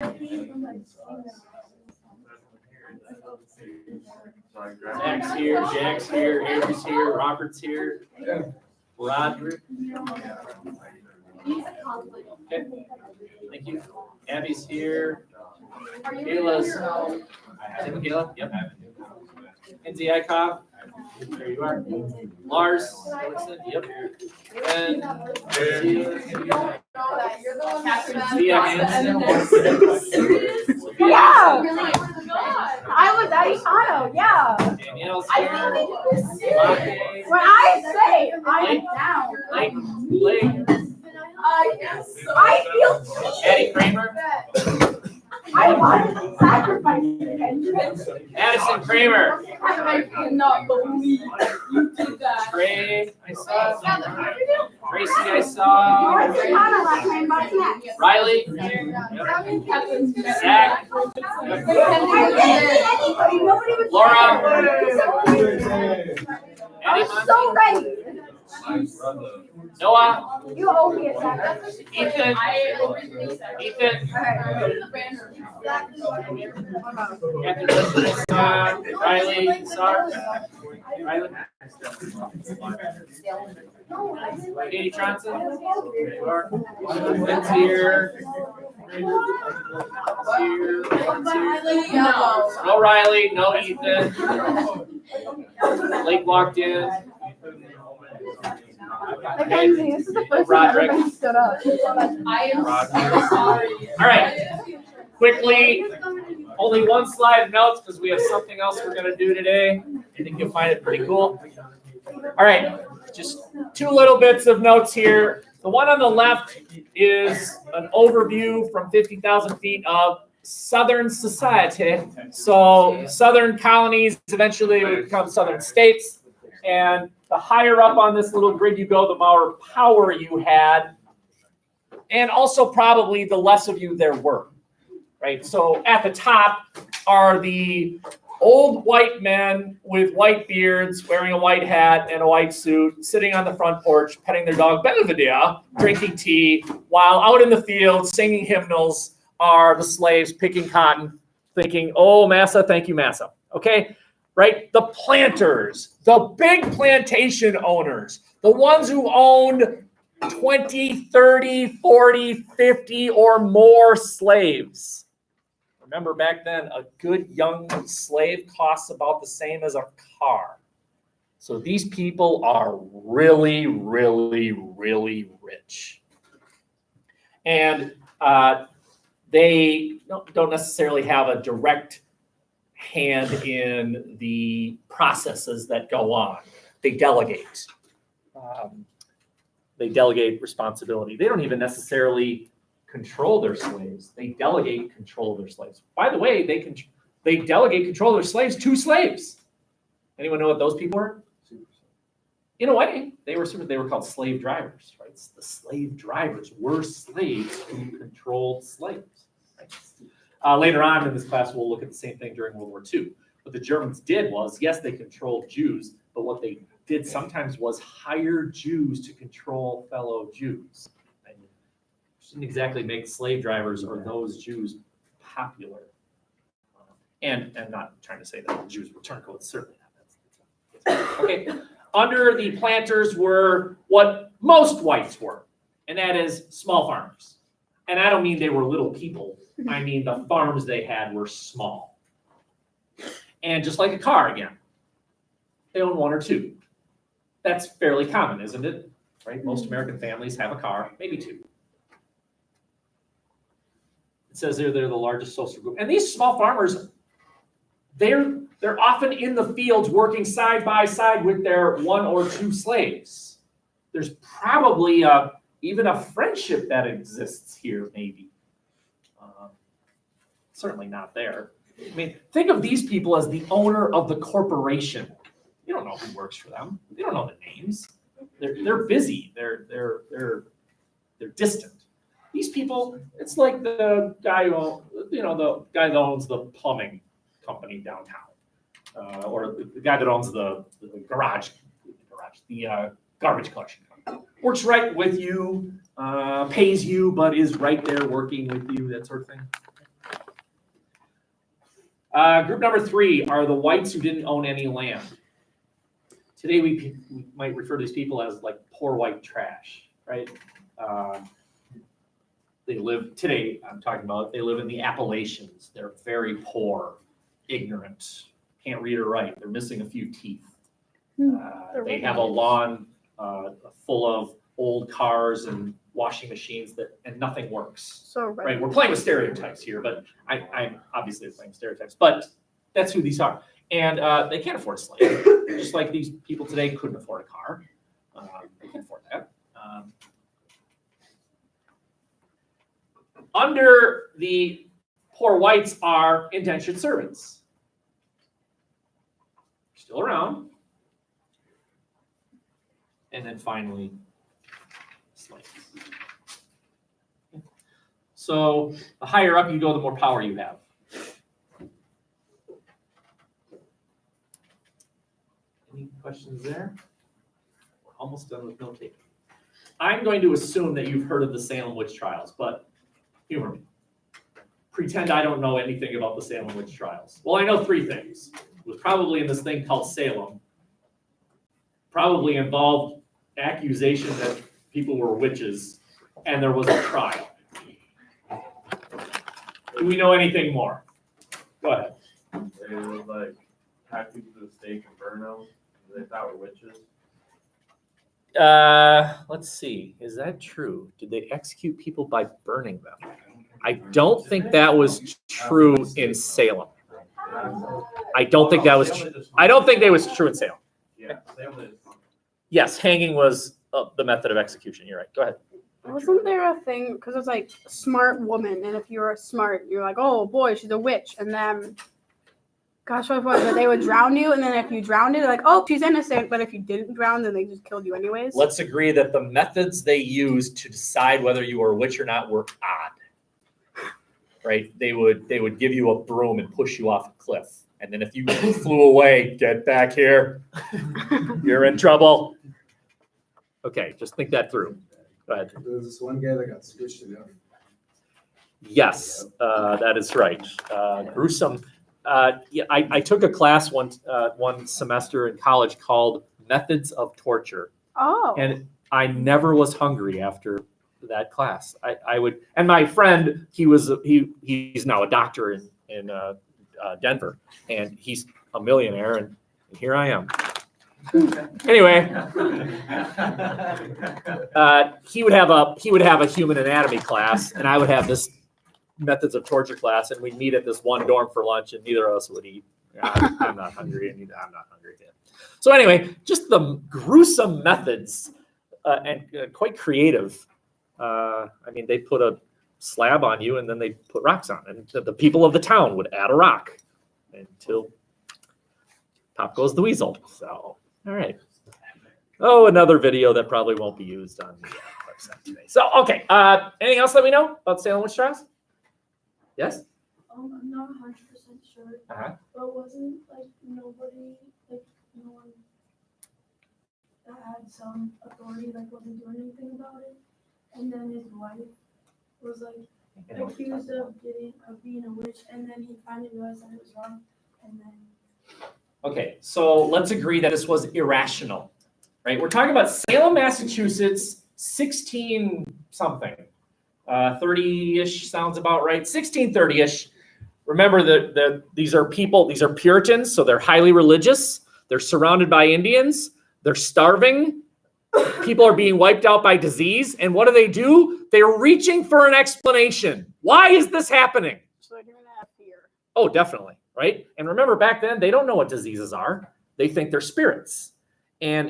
Zach's here, Jack's here, Avery's here, Robert's here, Roderick. Okay, thank you. Abby's here. Kayla's. Kayla, yep. Lindsay Eichhoff. There you are. Lars Wilson, yep. And Sophia Hansen. Yeah. I was at Econo, yeah. Danielle's here. When I say I'm down, Blake. I feel Eddie Kramer. I want to sacrifice Addison Kramer. I cannot believe you did that. Trey, I saw. Tracy, I saw. Riley. Zach. Laura. I'm so ready. Noah. You owe me a second. Ethan. Ethan. Riley. Sar. Riley. Katie Johnson. It's here. No Riley. No Ethan. Blake walked in. Mackenzie, this is the first time everybody stood up. I am so sorry. All right. Quickly, only one slide of notes because we have something else we're going to do today. I think you'll find it pretty cool. All right, just two little bits of notes here. The one on the left is an overview from 50,000 feet of Southern society. So Southern colonies eventually would become Southern states. And the higher up on this little grid you go, the more power you had. And also probably the less of you there were, right? So at the top are the old white men with white beards, wearing a white hat and a white suit, sitting on the front porch, petting their dog Belvedere, drinking tea, while out in the field singing hymnals are the slaves picking cotton, thinking, oh, massa, thank you, massa. Okay? Right? The planters, the big plantation owners, the ones who owned 20, 30, 40, 50 or more slaves. Remember back then, a good young slave costs about the same as a car. So these people are really, really, really rich. And they don't necessarily have a direct hand in the processes that go on. They delegate. They delegate responsibility. They don't even necessarily control their slaves. They delegate control of their slaves. By the way, they delegate control of their slaves to slaves. Anyone know what those people were? In a way, they were called slave drivers, right? The slave drivers were slaves who controlled slaves. Right? Later on in this class, we'll look at the same thing during World War II. What the Germans did was, yes, they controlled Jews, but what they did sometimes was hire Jews to control fellow Jews. And didn't exactly make slave drivers or those Jews popular. And not trying to say that the Jews were turncoats, certainly not. Okay. Under the planters were what most whites were, and that is small farmers. And I don't mean they were little people. I mean the farms they had were small. And just like a car again, they own one or two. That's fairly common, isn't it? Right? Most American families have a car, maybe two. It says they're the largest social group. And these small farmers, they're often in the fields working side by side with their one or two slaves. There's probably even a friendship that exists here, maybe. Certainly not there. I mean, think of these people as the owner of the corporation. You don't know who works for them. You don't know the names. They're busy. They're distant. These people, it's like the guy that owns the plumbing company downtown, or the guy that owns the garbage collection company. Works right with you, pays you, but is right there working with you, that sort of thing. Group number 3 are the whites who didn't own any land. Today we might refer to these people as like poor white trash, right? They live today. I'm talking about they live in the Appalachians. They're very poor, ignorant, can't read or write. They're missing a few teeth. They have a lawn full of old cars and washing machines and nothing works. So right, we're playing with stereotypes here, but I'm obviously playing stereotypes. But that's who these are, and they can't afford a slave, just like these people today couldn't afford a car. They can't afford that. Under the poor whites are indentured servants, still around. And then finally, slaves. So the higher up you go, the more power you have. Any questions there? We're almost done with note taking. I'm going to assume that you've heard of the Salem witch trials, but humor me. Pretend I don't know anything about the Salem witch trials. Well, I know 3 things. It was probably in this thing called Salem. Probably involved accusation that people were witches, and there was a trial. Do we know anything more? Go ahead. They would like tie people to the stake and burn them. They thought were witches. Let's see. Is that true? Did they execute people by burning them? I don't think that was true in Salem. I don't think that was. I don't think that was true in Salem. Yeah, Salem is. Yes, hanging was the method of execution. You're right. Go ahead. Wasn't there a thing, because it's like smart woman, and if you were smart, you're like, oh boy, she's a witch, and then, gosh, what was it? They would drown you, and then if you drowned it, they're like, oh, she's innocent, but if you didn't drown, then they just killed you anyways. Let's agree that the methods they used to decide whether you were a witch or not were odd. Right? They would give you a broom and push you off a cliff, and then if you flew away, get back here. You're in trouble. Okay, just think that through. Go ahead. There was this one guy that got squished to death. Yes, that is right. Gruesome. Yeah, I took a class one semester in college called Methods of Torture. Oh. And I never was hungry after that class. I would, and my friend, he's now a doctor in Denver, and he's a millionaire, and here I am. Anyway, he would have a human anatomy class, and I would have this methods of torture class, and we'd meet at this one dorm for lunch, and neither of us would eat. I'm not hungry, and I'm not hungry yet. So anyway, just the gruesome methods, and quite creative. I mean, they put a slab on you, and then they put rocks on it, and the people of the town would add a rock until pop goes the weasel. So. All right. Oh, another video that probably won't be used on the website today. So, okay. Anything else that we know about Salem witch trials? Yes? I'm not 100% sure. But wasn't like nobody, like no one that had some authority, like wasn't doing anything about it? And then his wife was like accused of being a witch, and then he finally realized that it was wrong, and then. Okay, so let's agree that this was irrational, right? We're talking about Salem, Massachusetts, 16-something. 30-ish sounds about right. 1630-ish. Remember that these are people, these are Puritans, so they're highly religious. They're surrounded by Indians. They're starving. People are being wiped out by disease. And what do? They're reaching for an explanation. Why is this happening? So they're gonna have fear. Oh, definitely. Right? And remember, back then, they don't know what diseases are. They think they're spirits. And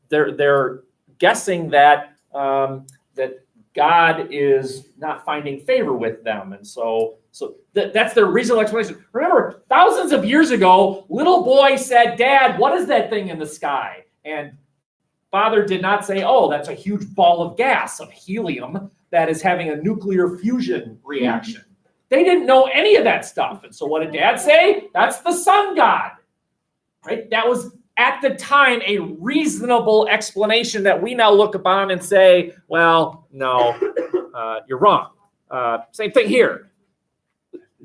they're guessing that that God is not finding favor with them. And so that's their reasonable explanation. Remember, thousands of years ago, little boy said, Dad, what is that thing in the sky? And Father did not say, oh, that's a huge ball of gas, of helium, that is having a nuclear fusion reaction. They didn't know any of that stuff. And so what did Dad say? That's the sun god, right? That was, at the time, a reasonable explanation that we now look upon and say, well, no, you're wrong. Same thing here.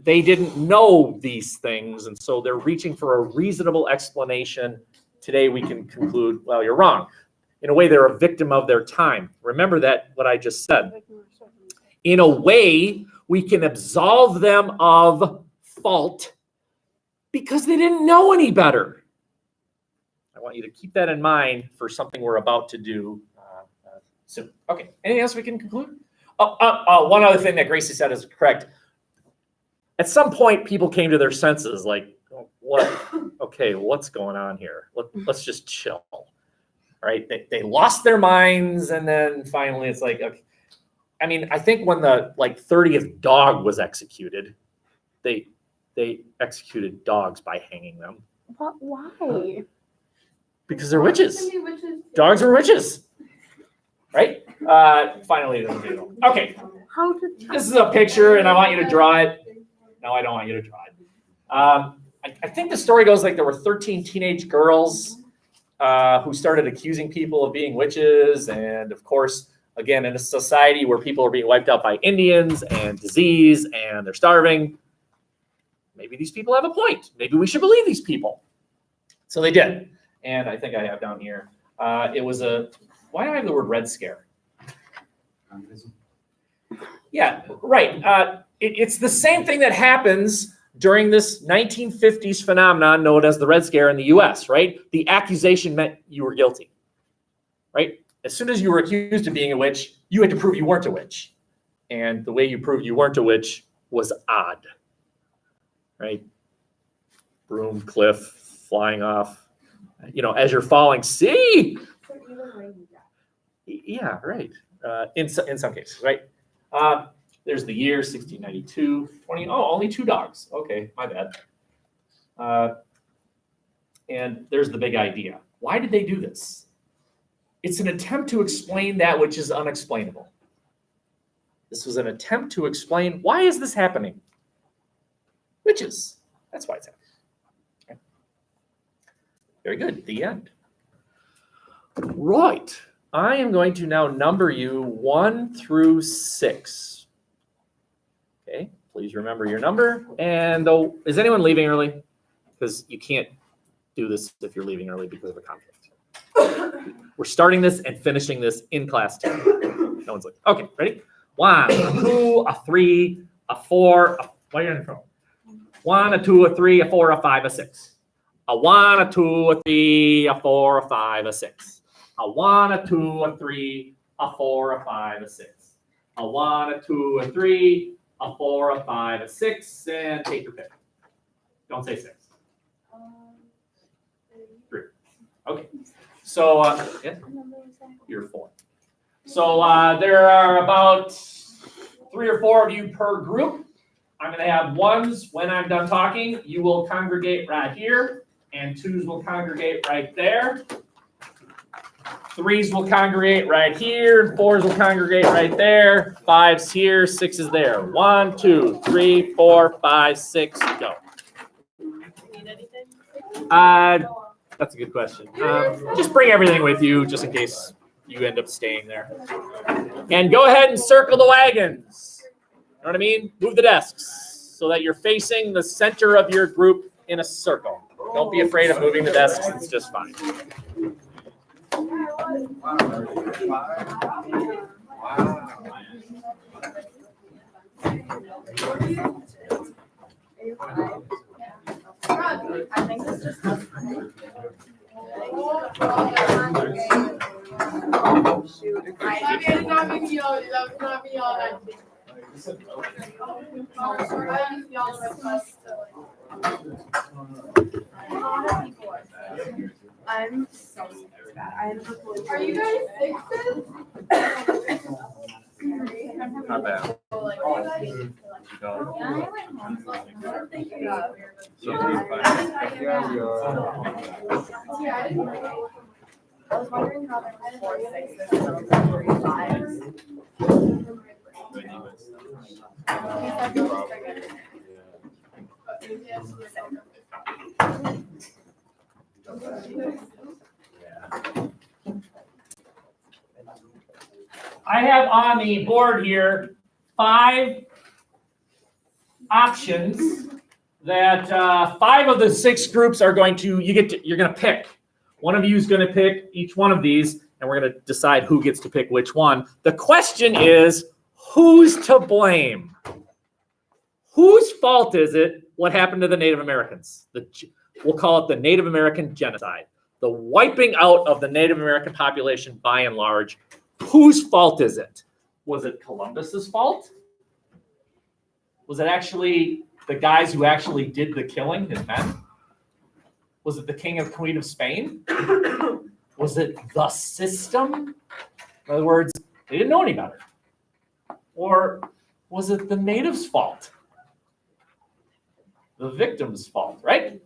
they didn't know these things, and so they're reaching for a reasonable explanation. Today we can conclude, well, you're wrong. In a way, they're a victim of their time. Remember that, what I just said. In a way, we can absolve them of fault because they didn't know any better. I want you to keep that in mind for something we're about to do soon. Okay, anything else we can conclude? One other thing that Gracie said is correct. At some point, people came to their senses, like, what? Okay, what's going on here? Let's just chill, right? They lost their minds, and then finally it's like, okay. I mean, I think when the 30th dog was executed, they executed dogs by hanging them. What? Why? Because they're witches. Dogs are witches, right? Finally, it doesn't do it. Okay, How did this is a picture, and I want you to draw it. No, I don't want you to draw it. I think the story goes like there were 13 teenage girls who started accusing people of being witches, and of course, again, in a society where people are being wiped out by Indians and disease and they're starving, maybe these people have a point. Maybe we should believe these people. So they did. And I think I have down here, it was why do I have the word Red Scare? Yeah, right. It's the same thing that happens during this 1950s phenomenon known as the Red Scare in the US, right? The accusation meant you were guilty, right? As soon as you were accused of being a witch, you had to prove you weren't a witch. And the way you proved you weren't a witch was odd, right? Broom, cliff, flying off. As you're falling, see? Yeah, right. In some cases, right? There's the year, 1692, only 2 dogs. Okay, my bad. And there's the big idea. Why did they do this? It's an attempt to explain that which is unexplainable. This was an attempt to explain, why is this happening? Witches. That's why it's happening. Okay. Very good. The end. Right. I am going to now number you 1 through 6. Okay. Please remember your number. And is anyone leaving early? Because you can't do this if you're leaving early because of a conflict. We're starting this and finishing this in class 10. No one's like, okay, ready? 1, a 2, a 3, a 4. Why are you in front? 1, a 2, a 3, a 4, a 5, a 6. A 1, a 2, a 3, a 4, a 5, a 6. A 1, a 2, a 3, a 4, a 5, a 6. A 1, a 2, a 3, a 4, a 5, a 6, and take your pick. Don't say 6. 3. Okay. So, yeah, you're 4. So there are about 3 or 4 of you per group. I'm going to have 1s when I'm done talking. You will congregate right here, and 2s will congregate right there. 3s will congregate right here, 4s will congregate right there, 5s here, 6s there. 1, 2, 3, 4, 5, 6, go. Need anything? That's a good question. Just bring everything with you, just in case you end up staying there. And go ahead and circle the wagons. You know what I mean? Move the desks so that you're facing the center of your group in a circle. Don't be afraid of moving the desks. It's just fine. I think it's just us. I'm so bad. Are you guys sixes? Not bad. I was wondering how there was 4 6s and 3 5s. I have on the board here 5 options that 5 of the 6 groups are going to, you're going to pick. One of you is going to pick each one of these, and we're going to decide who gets to pick which one. The question is, who's to blame? Whose fault is it what happened to the Native Americans? We'll call it the Native American genocide. The wiping out of the Native American population by and large. Whose fault is it? Was it Columbus's fault? Was it actually the guys who actually did the killing, his men? Was it the king and queen of Spain? Was it the system? In other words, they didn't know any better. Or was it the natives' fault? The victim's fault, right?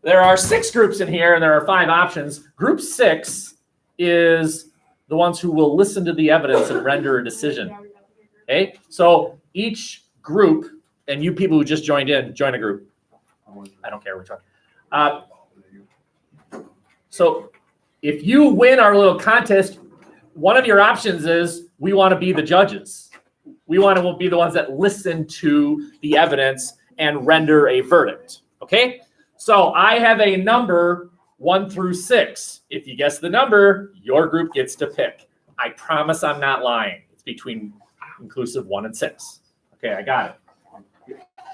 There are 6 groups in here, and there are 5 options. Group 6 is the ones who will listen to the evidence and render a decision. Okay? So each group, and you people who just joined in, join a group. I don't care which one. So if you win our little contest, one of your options is we want to be the judges. We want to be the ones that listen to the evidence and render a verdict. Okay? So I have a number 1 through 6. If you guess the number, your group gets to pick. I promise I'm not lying. It's between inclusive 1 and 6. Okay, I got it.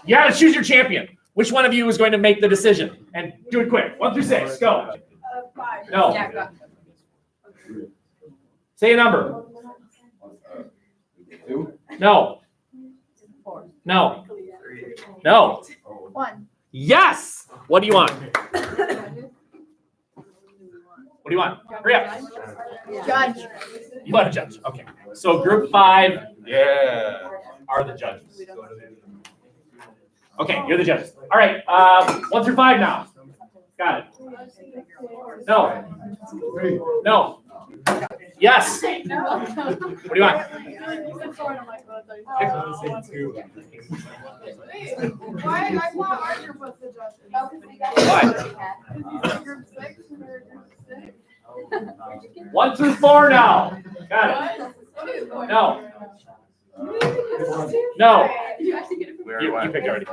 You got to choose your champion. Which one of you is going to make the decision? And do it quick. 1 through 6. Go. 5. No. Yeah, Say a number. 2. No. 4. No. No. 1. Yes. What do you want? What do you want? Hurry up. Judge. You want a judge. Okay. So group 5 Yeah. are the judges. Okay, you're the judges. All right. 1 through 5 now. Got it. No. No. Yes. What do you want? Why? I want Archer was the judge. Why? Group 6 or group 6? 1 through 4 now. Got it. No. No. You picked already.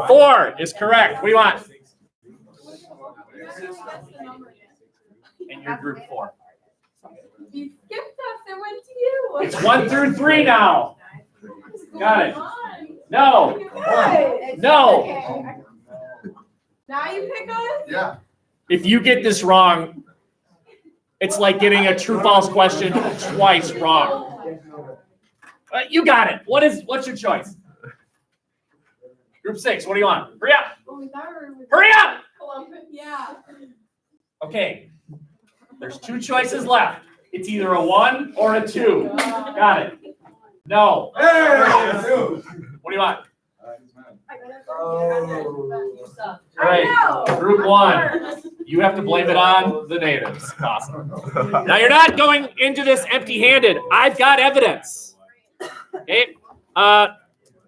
4 is correct. What do you want? And you're group 4. You skipped us and went to you. It's 1 through 3 now. Got it. No. No. Now you pick us? Yeah. If you get this wrong, it's like getting a true-false question twice wrong. You got it. What's your choice? Group 6. What do you want? Hurry up. Hurry up. Columbus. Yeah. Okay. There's 2 choices left. It's either a 1 or a 2. Got it. No. Hey, 2. What do you want? Oh. All right. Group 1. You have to blame it on the natives. Awesome. Now you're not going into this empty-handed. I've got evidence. Okay.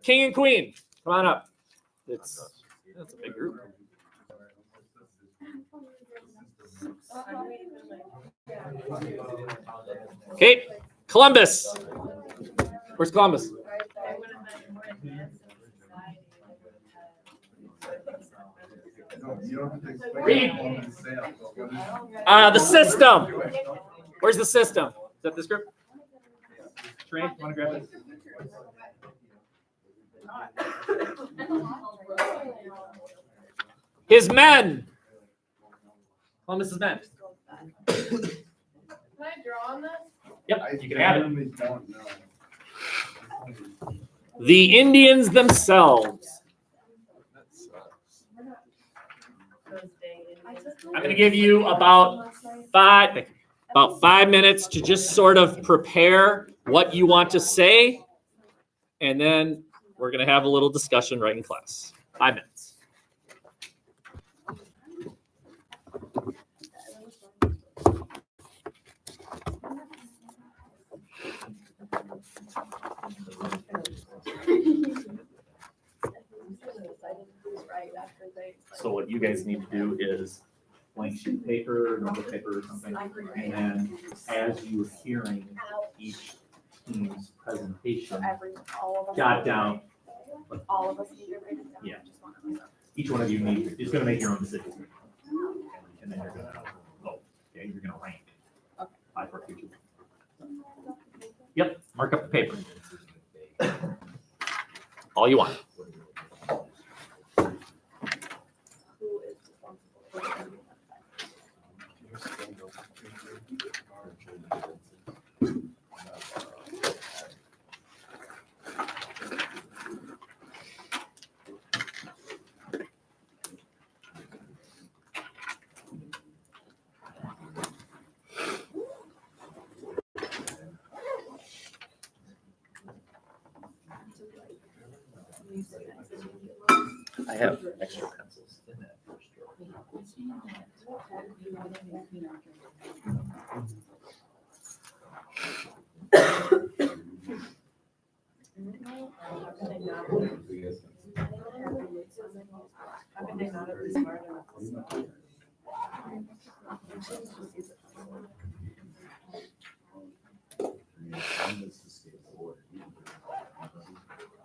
King and Queen, come on up. That's a big group. Okay, Columbus. Where's Columbus? Read. The system. Where's the system? Is that this group? Trey, want to grab it? His men. Columbus's men. Can I draw on this? Yep, you can have it. The Indians themselves. I'm going to give you about 5 minutes to just sort of prepare what you want to say, and then we're going to have a little discussion right in class. 5 minutes. So what you guys need to do is blank sheet of paper, notebook paper or something, and then as you're hearing each team's presentation, All of us. jot down. All of us need to write it down. Yeah. Just one of us. Each one of you is going to make your own decision. And then you're going to vote. Okay, you're going to rank. Okay. 5, 4, 3, 2. Yep, mark up the paper. All you want. Who is responsible for it? I have extra pencils in that first drawer.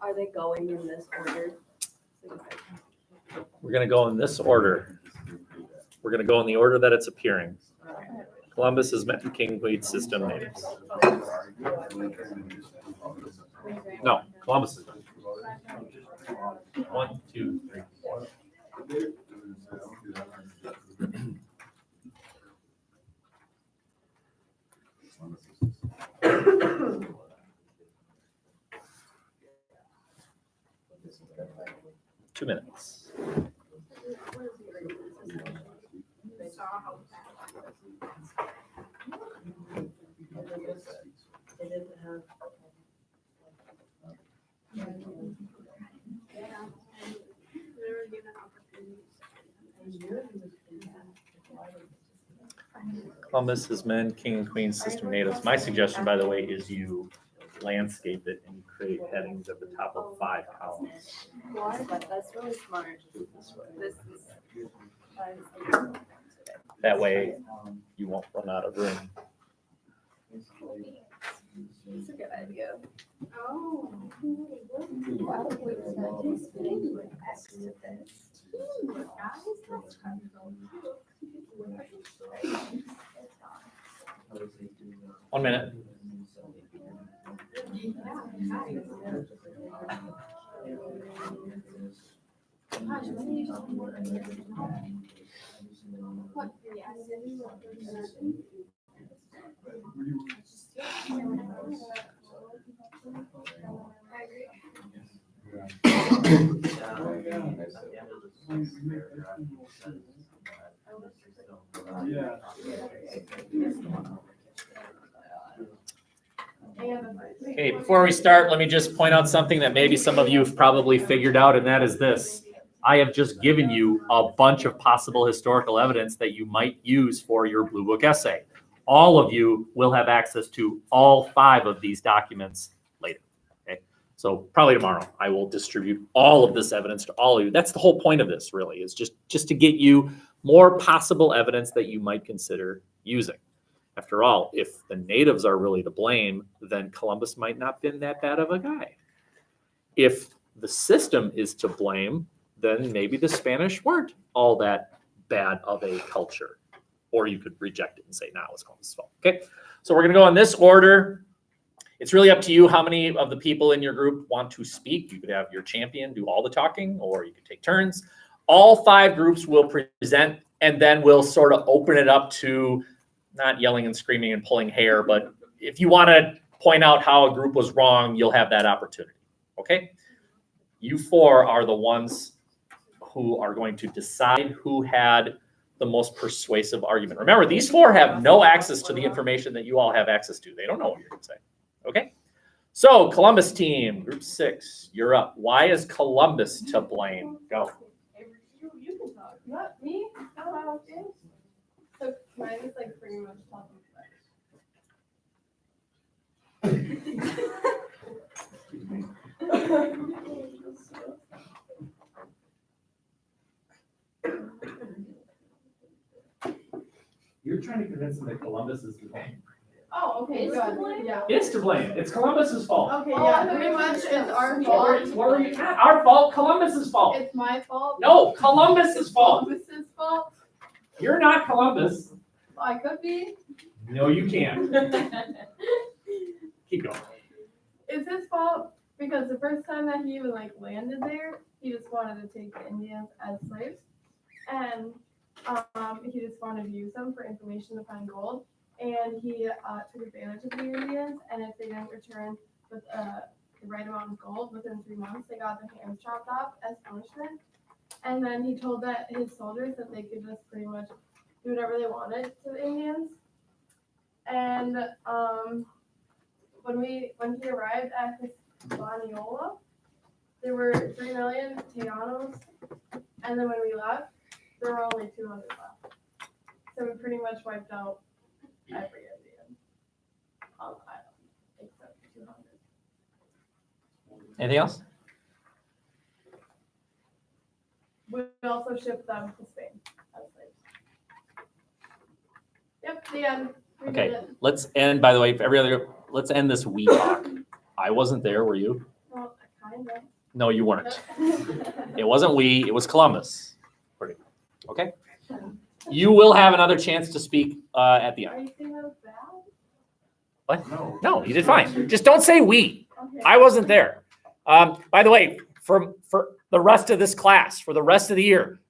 Are they going in this order? We're going to go in this order. We're going to go in the order that it's appearing. Columbus is met in King Queen system natives. No, Columbus is not. 1, 2, 3, 4. Two minutes. They didn't have. Columbus is men, king and queen system natives. My suggestion, by the way, is you landscape it and you create headings at the top of 5 columns. Why? But that's really smart. Do it this way. This is. That way you won't run out of room. That's a good idea. Oh. One minute. Okay, before we start, let me just point out something that maybe some of you have probably figured out, and that is this. I have just given you a bunch of possible historical evidence that you might use for your Blue Book essay. All of you will have access to all 5 of these documents later. Okay, so probably tomorrow I will distribute all of this evidence to all of you. That's the whole point of this, really, is just to get you more possible evidence that you might consider using. After all, if the natives are really to blame, then Columbus might not have been that bad of a guy. If the system is to blame, then maybe the Spanish weren't all that bad of a culture. Or you could reject it and say, no, it's Columbus' fault. Okay, so we're going to go in this order. It's really up to you how many of the people in your group want to speak. You could have your champion do all the talking, or you could take turns. All 5 groups will present, and then we'll sort of open it up to not yelling and screaming and pulling hair, but if you want to point out how a group was wrong, you'll have that opportunity. Okay? You 4 are the ones who are going to decide who had the most persuasive argument. Remember, these 4 have no access to the information that you all have access to. They don't know what you're going to say. Okay? So, Columbus team, group 6, you're up. Why is Columbus to blame? Go. You can talk. Not me? Oh, okay. So mine is like pretty much talking You're trying to convince them that Columbus is to blame. Oh, Oh, okay, good. Yeah. Is to blame. It's Columbus's fault. Okay, yeah, pretty much it's our fault. What were you? Not our fault. Columbus's fault. It's my fault. No, Columbus's fault. Columbus's fault. You're not Columbus. I could be. No, you can't. Keep going. It's his fault because the first time that he even like landed there, he just wanted to take the Indians as slaves, and he just wanted to use them for information to find gold. And he took advantage of the Indians, and if they didn't return with the right amount of gold within 3 months, they got their hands chopped off as punishment. And then he told his soldiers that they could just pretty much do whatever they wanted to the Indians. And when he arrived at Hispaniola, there were 3 million Taínos, and then when we left, there were only 200 left. So we pretty much wiped out every Indian on the island except 200. Anything else? We also shipped them to Spain as slaves. Yep, the end. We Okay. did it. Let's end. By the way, let's end this we talk. I wasn't there. Were you? Well, kind of. No, you weren't. It wasn't we. It was Columbus. Pretty. Okay. You will have another chance to speak at the Are end. you saying that was bad? What? No. No, you did fine. Just don't say we. Okay. I wasn't there. By the way, for the rest of this class, for the rest of the year,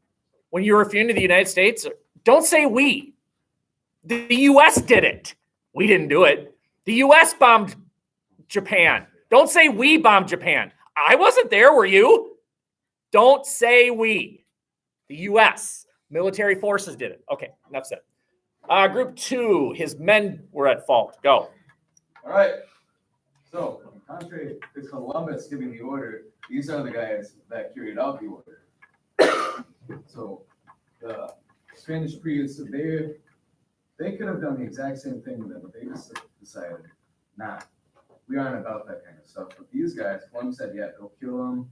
when you're referring to the United States, don't say we. The U.S. did it. We didn't do it. The U.S. bombed Japan. Don't say we bombed Japan. I wasn't there. Were you? Don't say we. The U.S. military forces did it. Okay, enough said. Group 2, his men were at fault. Go. All right. So, contrary to Columbus giving the order, these are the guys that carried out the order. So, the Spanish priests, they could have done the exact same thing with them, but they just decided, nah, we aren't about that kind of stuff. But these guys, Columbus said, yeah, go kill them,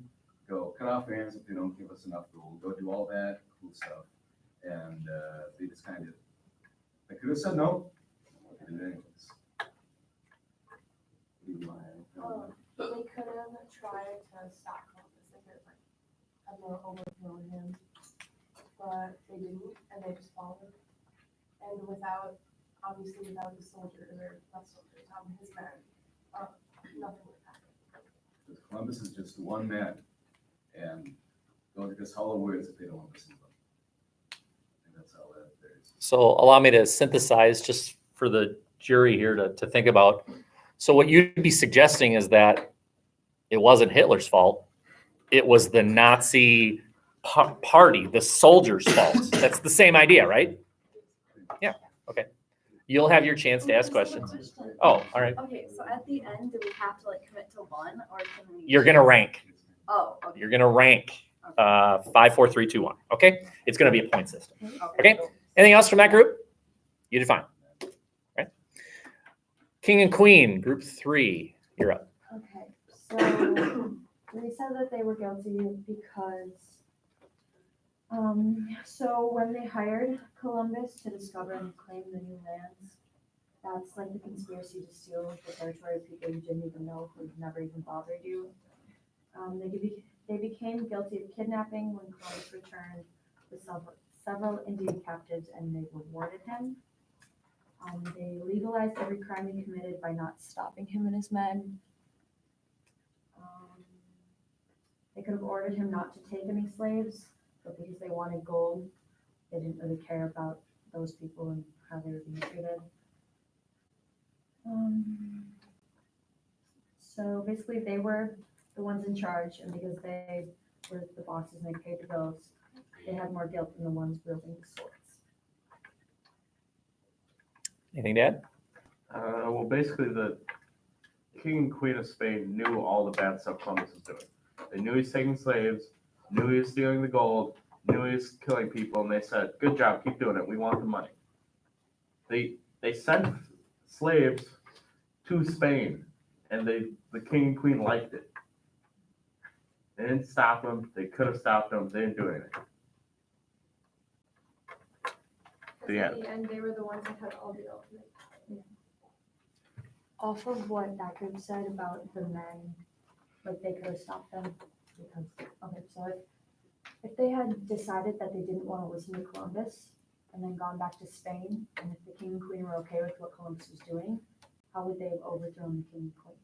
go cut off their hands if they don't give us enough gold, go do all that cool stuff. And they just kind of, they could have said no, they did it anyways. They could have tried to stop Columbus. They could have overthrown him, but they didn't, and they just followed. And without the soldiers, or not soldiers, his men, nothing would happen. Columbus is just one man, and those are just hollow words if they don't listen to them. And that's all that there is. So allow me to synthesize just for the jury here to think about. So what you'd be suggesting is that it wasn't Hitler's fault. It was the Nazi party, the soldiers' fault. That's the same idea, right? Yeah, okay. You'll have your chance to ask questions. Oh, all right. Okay, so at the end, do we have to commit to one, or can we? You're going to rank. Oh, okay. You're going to rank 5, 4, 3, 2, 1. Okay? It's going to be a point system. Okay? Anything else from that group? You did fine. Right? King and Queen, group 3. You're up. Okay, so they said that they were guilty because, so when they hired Columbus to discover and claim the new lands, that's like the conspiracy to steal the territory of people you didn't even know, who never even bothered you. They became guilty of kidnapping when Columbus returned with several Indian captives, and they rewarded him. They legalized every crime he committed by not stopping him and his men. They could have ordered him not to take any slaves, but because they wanted gold, they didn't really care about those people and how they were being treated. So basically, they were the ones in charge, and because they were the bosses and they paid the bills, they had more guilt than the ones wielding the swords. Anything to add? Well, basically, the king and queen of Spain knew all the bad stuff Columbus was doing. They knew he was taking slaves, knew he was stealing the gold, knew he was killing people, and they said, "Good job, keep doing it. We want the money." They sent slaves to Spain, and the king and queen liked it. They didn't stop them. They could have stopped them. They didn't do anything. At the end, they were the ones that had all the ultimate. off of what that group said about the men, like they could have stopped them because, okay, so if they had decided that they didn't want to listen to Columbus and then gone back to Spain, and if the king and queen were okay with what Columbus was doing, how would they have overthrown the king and queen?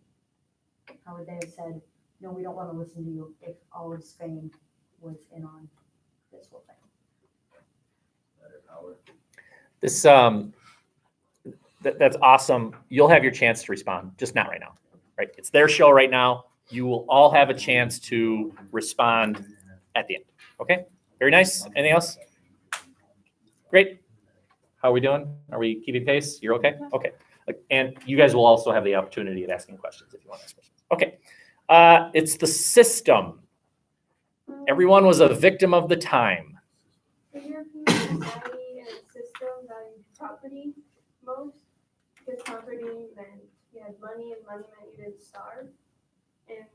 How would they have said, no, we don't want to listen to you if all of Spain was in on this whole thing? Better power. This that's awesome. You'll have your chance to respond, just not right now. Right? It's their show right now. You will all have a chance to respond at the end. Okay? Very nice. Anything else? Great. How are we doing? Are we keeping pace? You're okay? Okay. And you guys will also have the opportunity of asking questions if you want to ask questions. Okay. It's the system. Everyone was a victim of the time. The European society and system valued property most, because property meant you had money, and money meant you didn't starve. And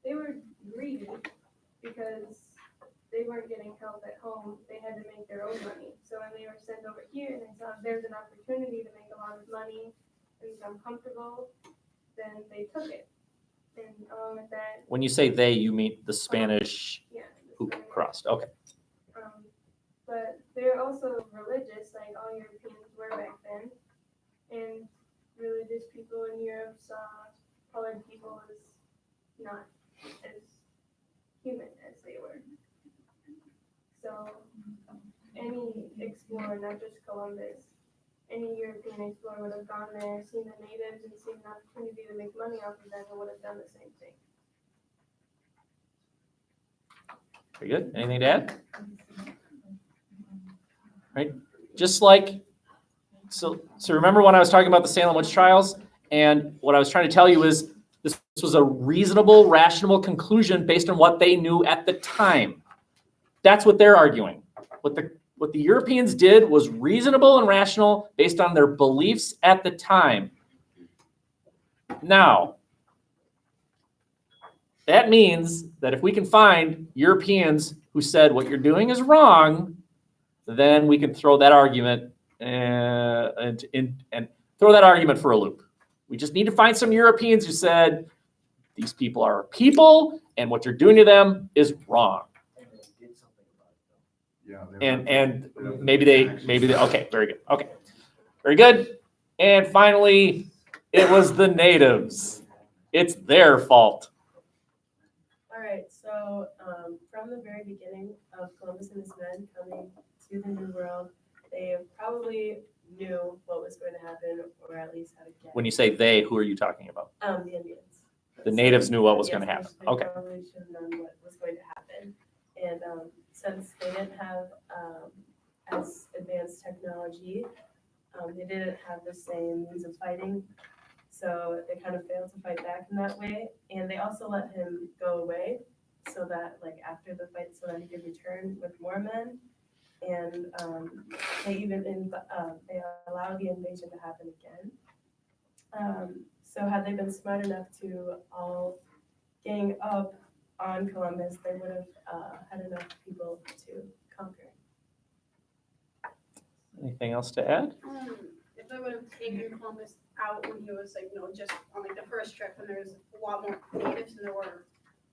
they were greedy because they weren't getting help at home. They had to make their own money. So when they were sent over here and they saw there's an opportunity to make a lot of money and become comfortable, then they took it. And along with that, When you say they, you mean the Spanish yeah. who crossed. Okay. But they're also religious, like all Europeans were back then. And religious people in Europe saw colored people as not as human as they were. So any explorer, not just Columbus, any European explorer would have gone there, seen the natives, and seen an opportunity to make money off of them, and would have done the same thing. Very good. Anything to add? Right? Just like, so remember when I was talking about the Salem witch trials, and what I was trying to tell you is this was a reasonable, rational conclusion based on what they knew at the time. That's what they're arguing. What the Europeans did was reasonable and rational based on their beliefs at the time. Now, that means that if we can find Europeans who said what you're doing is wrong, then we can throw that argument and throw that argument for a loop. We just need to find some Europeans who said these people are people and what you're doing to them is wrong. Yeah. And maybe they okay, very good. Okay. Very good. And finally, it was the natives. It's their fault. All right, so from the very beginning of Columbus and his men coming to the New World, they probably knew what was going to happen, or at least how to get. When you say they, who are you talking about? The Indians. The natives knew what was Yes, going to happen. they Okay. probably should have known what was going to happen. And since they didn't have as advanced technology, they didn't have the same means of fighting. So they kind of failed to fight back in that way. And they also let him go away so that, like, after the fight, so that he could return with more men. And they even they allowed the invasion to happen again. So had they been smart enough to all gang up on Columbus, they would have had enough people to conquer. Anything else to add? If they would have taken Columbus out when he was like, just on like the first trip, when there was a lot more natives than there were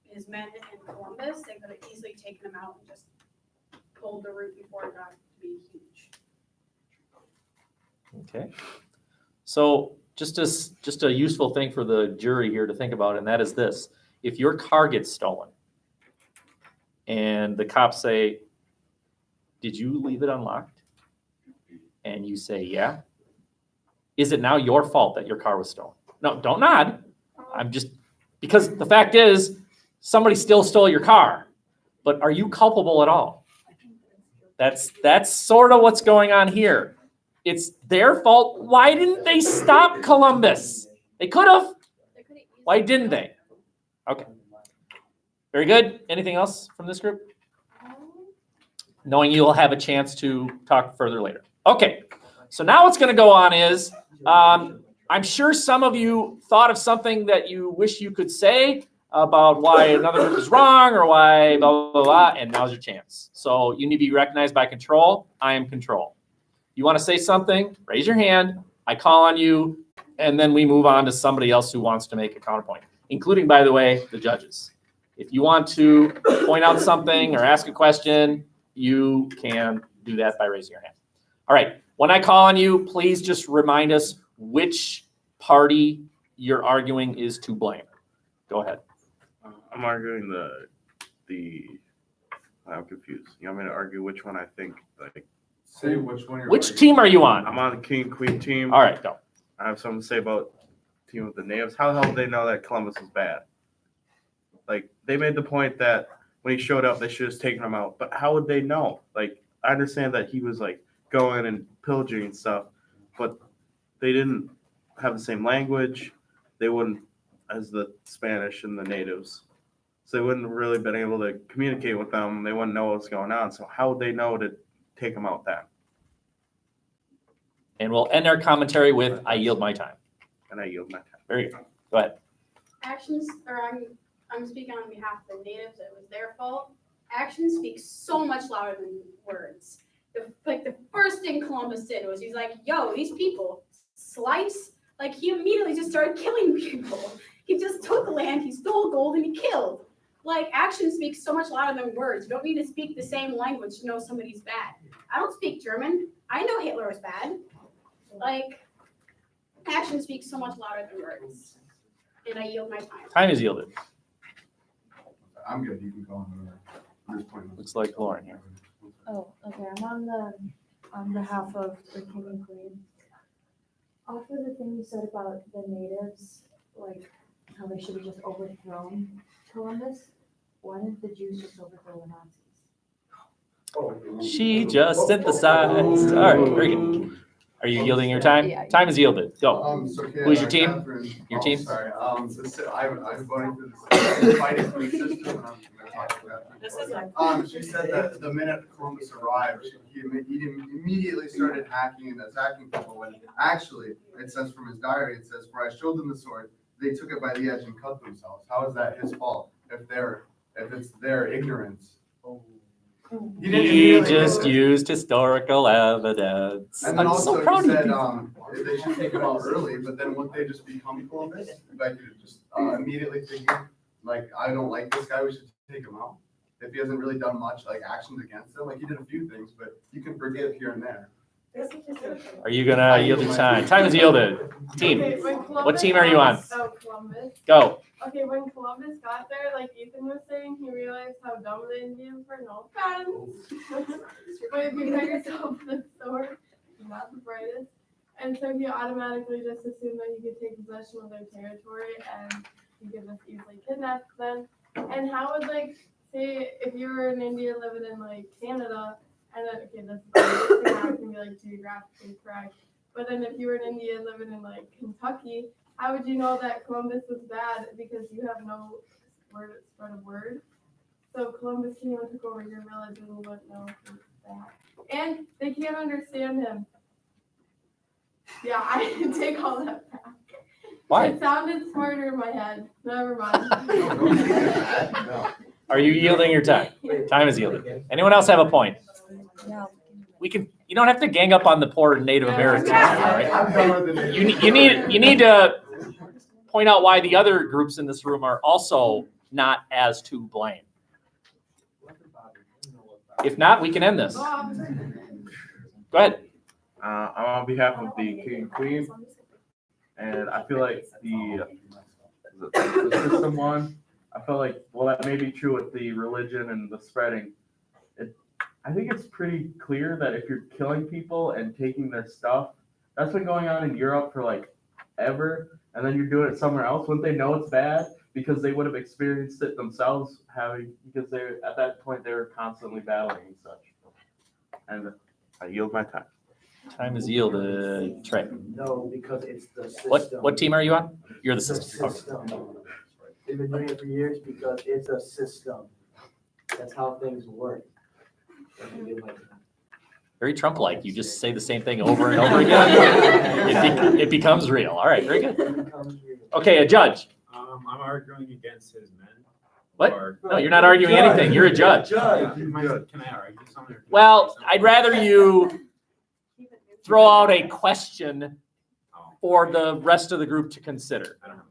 his men in Columbus, they could have easily taken him out and just pulled the route before it got to be huge. Okay. So just a useful thing for the jury here to think about, and that is this. If your car gets stolen and the cops say, "Did you leave it unlocked?" and you say, "Yeah," is it now your fault that your car was stolen? No, don't nod. Because the fact is, somebody still stole your car, but are you culpable at all? That's sort of what's going on here. It's their fault. Why didn't they stop Columbus? They could have. Why didn't they? Okay. Very good. Anything else from this group? Knowing you'll have a chance to talk further later. Okay. So now what's going to go on is, I'm sure some of you thought of something that you wish you could say about why another group is wrong or why blah, blah, blah, blah, and now's your chance. So you need to be recognized by control. I am control. You want to say something? Raise your hand. I call on you, and then we move on to somebody else who wants to make a counterpoint, including, by the way, the judges. If you want to point out something or ask a question, you can do that by raising your hand. All right. When I call on you, please just remind us which party you're arguing is to blame. Go ahead. I'm arguing I'm confused. You want me to argue which one I think, like, Say which one you're. Which team are you on? I'm on the King and Queen team. All right, go. I have something to say about the team with the natives. How the hell did they know that Columbus was bad? Like, they made the point that when he showed up, they should have taken him out. But how would they know? Like, I understand that he was, like, going and pillaging and stuff, but they didn't have the same language. They wouldn't, as the Spanish and the natives. So they wouldn't have really been able to communicate with them. They wouldn't know what was going on. So how would they know to take them out then? And we'll end our commentary with I yield my time. And I yield my time. Very good. Go ahead. Actions, or I'm speaking on behalf of the natives. It was their fault. Actions speak so much louder than words. The first thing Columbus did was he's like, "Yo, these people slice." Like he immediately just started killing people. He just took land, he stole gold, and he killed. Like actions speak so much louder than words. You don't need to speak the same language to know somebody's bad. I don't speak German. I know Hitler was bad. Like actions speak so much louder than words. And I yield my time. Time is yielded. I'm good. You can go on. Looks like Lauren here. Oh, okay, I'm on behalf of the King and Queen. Off of the thing you said about the natives, like how they should have just overthrown Columbus, why didn't the Jews just overthrow the Nazis? She just synthesized. All right, very good. Are you yielding your time? Yeah. Time is yielded. Go. Who's your team? Catherine, Your team? Sorry, I'm voting for the fighting for the system. And I'm gonna talk about that. This is like, She said that the minute Columbus arrived, he immediately started hacking and attacking people. When actually, it says from his diary, it says, "For I showed them the sword, they took it by the edge and cut themselves." How is that his fault if it's their ignorance? He just used historical evidence. And then I'm also so proud he of said you. they should take him out early, but then wouldn't they just become Columbus? Like just immediately thinking, like, I don't like this guy, we should take him out. If he hasn't really done much like actions against them, like he did a few things, but you can forgive here and there. Are you gonna yield your time? Time is yielded. Team. Okay, when What team are you on? Oh, Columbus. Go. Okay, when Columbus got there, like Ethan was saying, he realized how dumb the Indians were. No offense. But if you put yourself the sword, you're not the brightest. And so he automatically just assumed that he could take possession of their territory and he could just easily kidnap them. And how would, like, say if you were an Indian living in like Canada, and then, okay, this can be like geographically correct. But then if you were an Indian living in like Kentucky, how would you know that Columbus was bad? Because you have no spread of word. So Columbus came and took over your village and you wouldn't know if it was bad. And they can't understand him. Yeah, I can take all that back. Why? It sounded smarter in my head. Never mind. Are you yielding your time? Time is yielded. Anyone else have a point? No. We can. You don't have to gang up on the poor Native Americans. All right? I'm done with the You need to point out why the other groups in this room are also not as to blame. If not, we can end this. Go ahead. I'm on behalf of the King and Queen, and I feel like the system one, I feel like, well, that may be true with the religion and the spreading. I think it's pretty clear that if you're killing people and taking their stuff, that's been going on in Europe for like ever, and then you're doing it somewhere else. Wouldn't they know it's bad because they would have experienced it themselves, because they're at that point they were constantly battling and such. And I yield my time. Time is yielded. Trey. No, because it's the system. What team are you on? You're the system. Okay. System. They've been doing it for years because it's a system. That's how things work. Very Trump-like. You just say the same thing over and over again. It becomes real. All right, very good. Okay, a judge. I'm arguing against his men. What? Or- No, you're not arguing anything. You're a judge. Can I argue something? Well, I'd rather you throw out a question for the rest of the group to consider. I don't have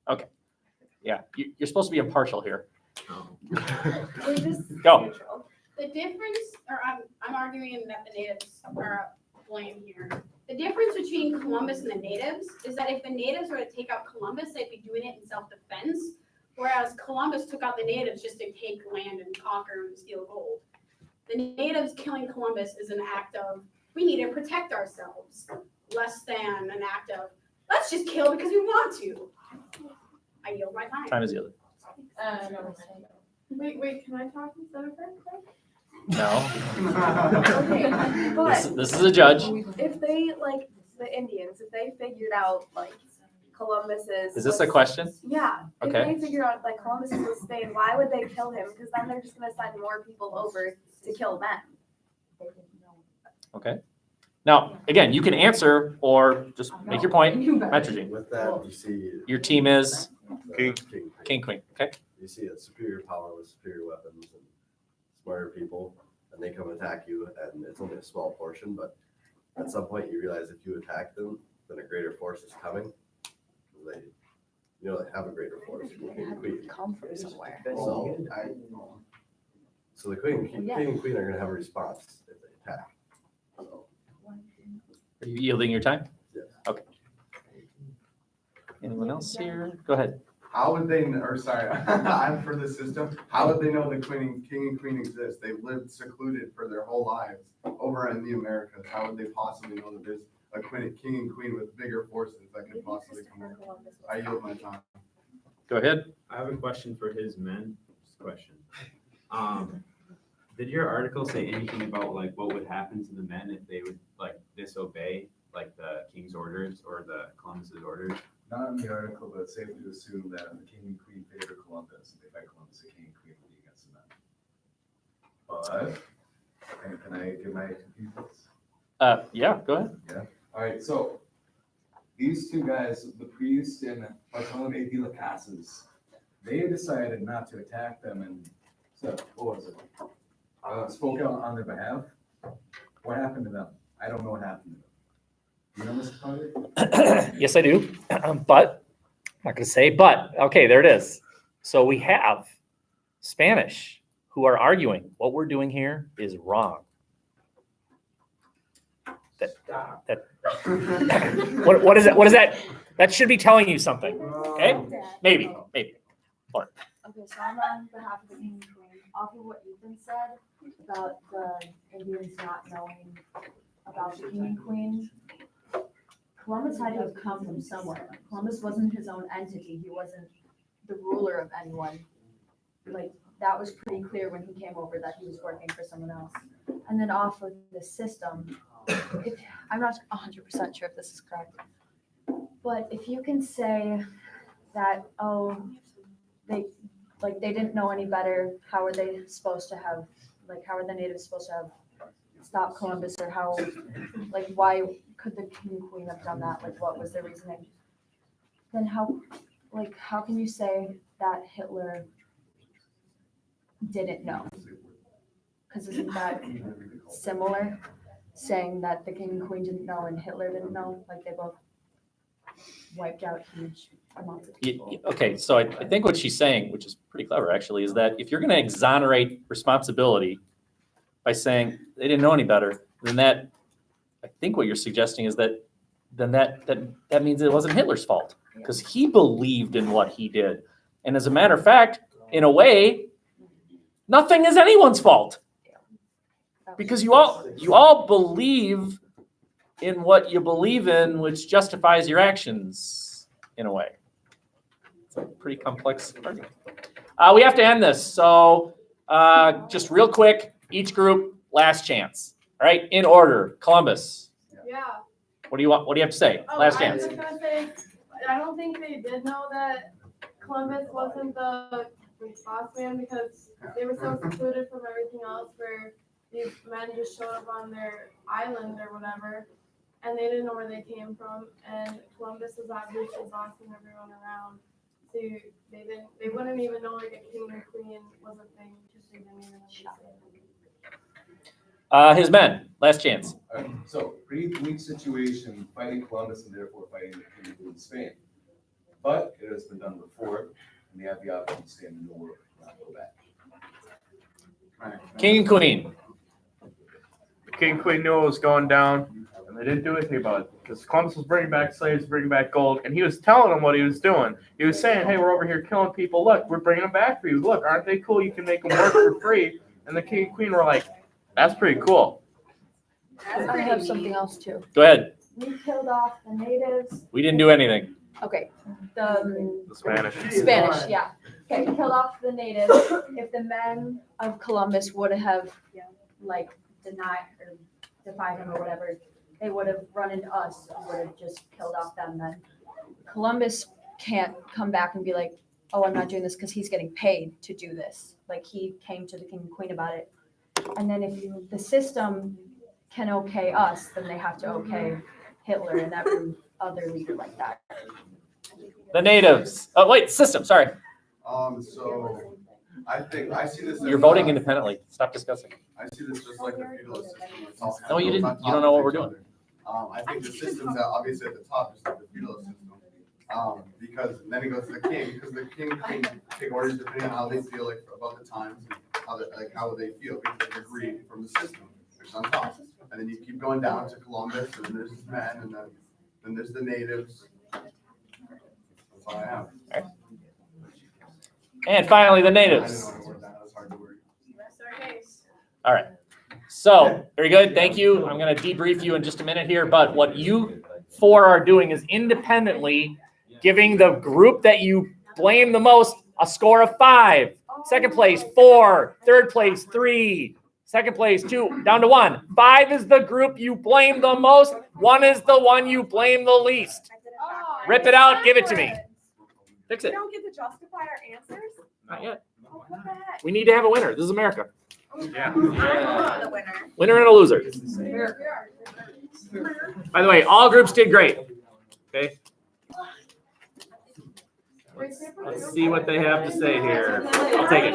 a question. Yeah, you're supposed to be impartial here. We're just Go. neutral. The difference, or I'm arguing that the natives are blame here. The difference between Columbus and the natives is that if the natives were to take out Columbus, they'd be doing it in self-defense, whereas Columbus took out the natives just to take land and conquer and steal gold. The natives killing Columbus is an act of, we need to protect ourselves, less than an act of, let's just kill because we want to. I yield my time. Time is yielded. Wait, can I talk instead of her? No. Okay, but This is a judge. If they, like, the Indians, if they figured out, like, Columbus's. Is this a question? Yeah. Okay. If they figured out, like, Columbus was Spain, why would they kill him? Because then they're just gonna send more people over to kill them. Okay. Now, again, you can answer or just make your point. Messaging. With that, you see. Your team is King. King, Queen. Okay. You see a superior power with superior weapons and smarter people, and they come attack you, and it's only a small portion, but at some point you realize if you attack them, then a greater force is coming. They, they have a greater force. come from somewhere. So the king and queen are gonna have a response if they attack. So, Are you yielding your time? yes. Okay. Anyone else here? Go ahead. How would they, I'm for the system, how would they know the king and queen exist? They've lived secluded for their whole lives over in the Americas. How would they possibly know that there's a king and queen with bigger forces that could possibly come over? I yield my time. Go ahead. I have a question for his men. Just a question. Did your article say anything about like what would happen to the men if they would like disobey like the king's orders or the Columbus's orders? Not in the article, but it's safe to assume that the king and queen favor Columbus, and they fight Columbus, the king and queen will be against the men. But, can I give my 2 pieces? Yeah, go ahead. All right, so these two guys, the priest and Bartolome de las Casas, they decided not to attack them and so what was it? Spoke out on their behalf. What happened to them? I don't know what happened to them. You know, Mr. Carter? Yes, I do. But I'm not going to say, but okay, there it is. So we have Spanish who are arguing what we're doing here is wrong. What is that? What is that? That should be telling you something. Okay? Maybe. Okay, so I'm on behalf of the king and queen. Off of what Ethan said about the Indians not knowing about the king and queen, Columbus had to have come from somewhere. Columbus wasn't his own entity. He wasn't the ruler of anyone. Like, that was pretty clear when he came over that he was working for someone else. And then off of the system, I'm not 100% sure if this is correct, but if you can say that, oh, they didn't know any better, how are they supposed to have, like, how are the natives supposed to have stopped Columbus, or how, like, why could the king and queen have done that? Like, what was their reasoning? Then how can you say that Hitler didn't know? Because isn't that similar, saying that the king and queen didn't know and Hitler didn't know? Like, they both wiped out huge amounts of people. Okay, so I think what she's saying, which is pretty clever actually, is that if you're going to exonerate responsibility by saying they didn't know any better, then that, I think what you're suggesting is that then that means it wasn't Hitler's fault because he believed in what he did. And as a matter of fact, in a way, nothing is anyone's fault because you all believe in what you believe in, which justifies your actions in a way. It's a pretty complex argument. We have to end this. So just real quick, each group, last chance. All right, in order. Columbus. Yeah. What do you want? What do you have to say? Last chance. I was just gonna say, I don't think they did know that Columbus wasn't the boss man because they were so secluded from everything else where these men just showed up on their island or whatever, and they didn't know where they came from, and Columbus was obviously bossing everyone around. So they wouldn't even know like a king and queen was a thing because they didn't even know. His men. Last chance. Alright, so pretty bleak situation, fighting Columbus and therefore fighting the King of Spain. But it has been done before, and they have the option to stay in the New World, not go back. King and Queen. The king and queen knew what was going down, and they didn't do anything about it because Columbus was bringing back slaves, bringing back gold, and he was telling them what he was doing. He was saying, "Hey, we're over here killing people. Look, we're bringing them back for you. Look, aren't they cool? You can make them work for free." And the king and queen were like, "That's pretty cool." I have something else too. Go ahead. We killed off the natives. We didn't do anything. Okay, the The Spanish. Spanish, yeah. Okay, we killed off the natives. If the men of Columbus would have, like, denied or defied him or whatever, they would have run into us and would have just killed off them then. Columbus can't come back and be like, oh, I'm not doing this because he's getting paid to do this. Like, he came to the king and queen about it. And then if the system can okay us, then they have to okay Hitler and every other leader like that. The natives. Oh, wait, system. Sorry. So I think, I see this. as, You're voting independently. Stop discussing. I see this just like the feudalist system. It's all No, you built didn't. on You top don't know of what we're each doing. other. I think the system's obviously at the top, just like the feudal system. Because then it goes to the king, because the king can take orders depending on how they feel like about the times, and how they feel, because they're agreed from the system, which is on top. And then you keep going down to Columbus, and then there's his men, and then there's the natives. That's all I have. And finally, the I natives. didn't know how to word that, that's hard to word. All right. So, very good. Thank you. I'm going to debrief you in just a minute here. But what you four are doing is independently giving the group that you blame the most a score of 5. Second place, 4. Third place, 3. Second place, 2. Down to 1. 5 is the group you blame the most. 1 is the one you blame the least. Rip it out. Give it to me. Fix We it. don't get to justify our answers? Not yet. Oh, what the heck? We need to have a winner. This is America. Yeah. I'm the winner. Winner and a loser. By the way, all groups did great. Okay. Let's see what they have to say here. I'll take it.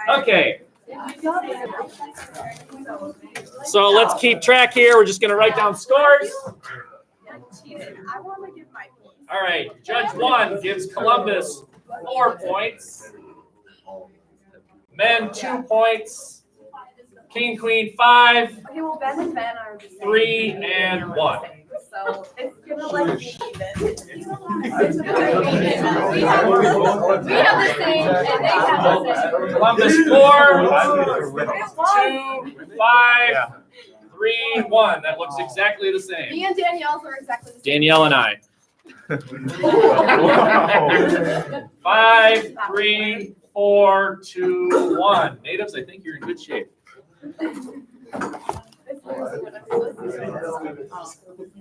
Okay. So let's keep track here. We're just going to write down scores. I want to give my piece. All right. Judge 1 gives Columbus 4 points. Men 2 points. King, Queen 5. Okay, well, Ben and Ben are the same. 3 and 1. So it's gonna like be even. We have the same, and they have the same. Columbus 4, 2, 5, 3, 1. That looks exactly the same. Me and Danielle's are exactly the same. Danielle and I. 5, 3, 4, 2, 1. Natives, I think you're in good shape.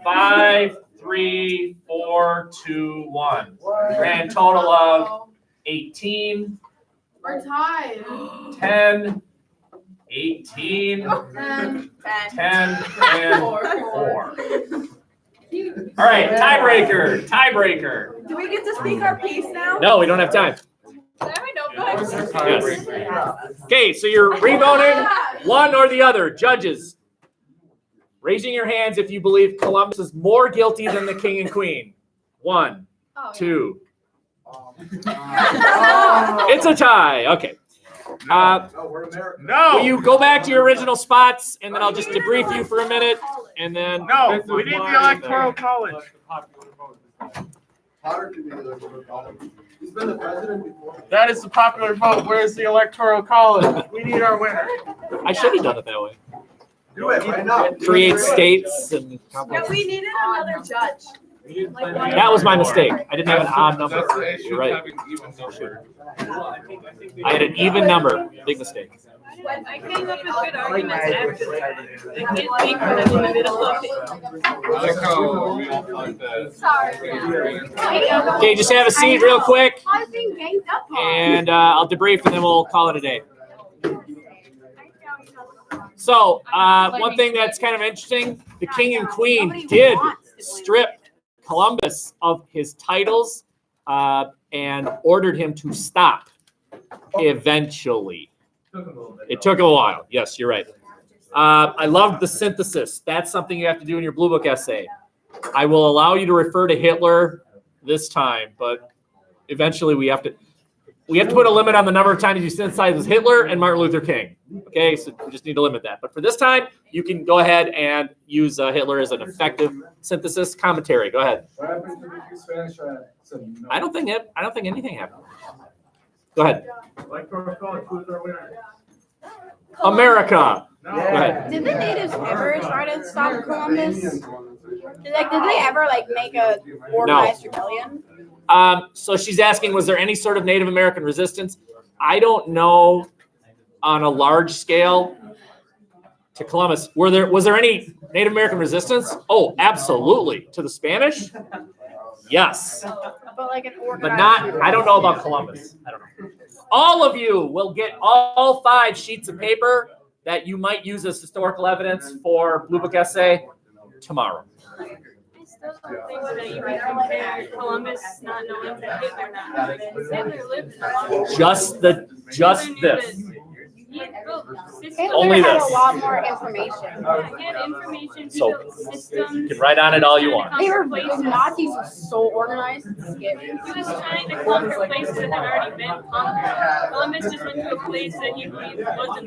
5, 3, 4, 2, 1. Grand total of 18, We're tied. 10, 18, 10, 10, and 4. All right, tiebreaker, tiebreaker. Do we get to speak our piece now? No, we don't have time. Yes. Okay, so you're revoting one or the other. Judges, raising your hands if you believe Columbus is more guilty than the king and queen. 1, 2. It's a tie. Okay. No, we're America. Will you go back to your original spots, and then I'll just debrief you for a minute, and then No, we need the electoral college. Potter can be the electoral college. He's been the president before. That is the popular vote. Where's the electoral college? We need our winner. I should have done it that way. Do it right now. Create states and Yeah, we needed another judge. that was my mistake. I didn't have an odd number. That's the issue You're of right. having even number. I had an even number. Big mistake. I came up with good arguments after that. I can't speak when I'm in the middle of it. I like how we all thought that. Sorry. Okay, just have a seat real quick, I was being ganged up on. and I'll debrief, and then we'll call it a day. So, one thing that's kind of interesting, the king and queen did strip Columbus of his titles and ordered him to stop eventually. It took a while. Yes, you're right. I loved the synthesis. That's something you have to do in your Blue Book essay. I will allow you to refer to Hitler this time, but eventually we have to put a limit on the number of times you synthesize Hitler and Martin Luther King. Okay, so we just need to limit that. But for this time, you can go ahead and use Hitler as an effective synthesis commentary. Go ahead. What happened to the Spanish? I don't think anything happened. Go ahead. America. Go ahead. Did the natives ever try to stop Columbus? Did they ever make a organized rebellion? So she's asking, was there any sort of Native American resistance? I don't know on a large scale to Columbus. Was there any Native American resistance? Oh, absolutely. To the Spanish? Yes. But an organized But not, I don't know about Columbus. I don't know. All of you will get all 5 sheets of paper that you might use as historical evidence for Blue Book essay tomorrow. I still don't think that you can compare Columbus not knowing that Hitler not knowing this. Hitler lived in the Just this. He built systems. Only had this. a lot more information. He had information, he So, built systems. You can write on it all you want. The Nazis were so organized and scary. He was trying to conquer places that had already been conquered. Columbus just went to a place that he believed wasn't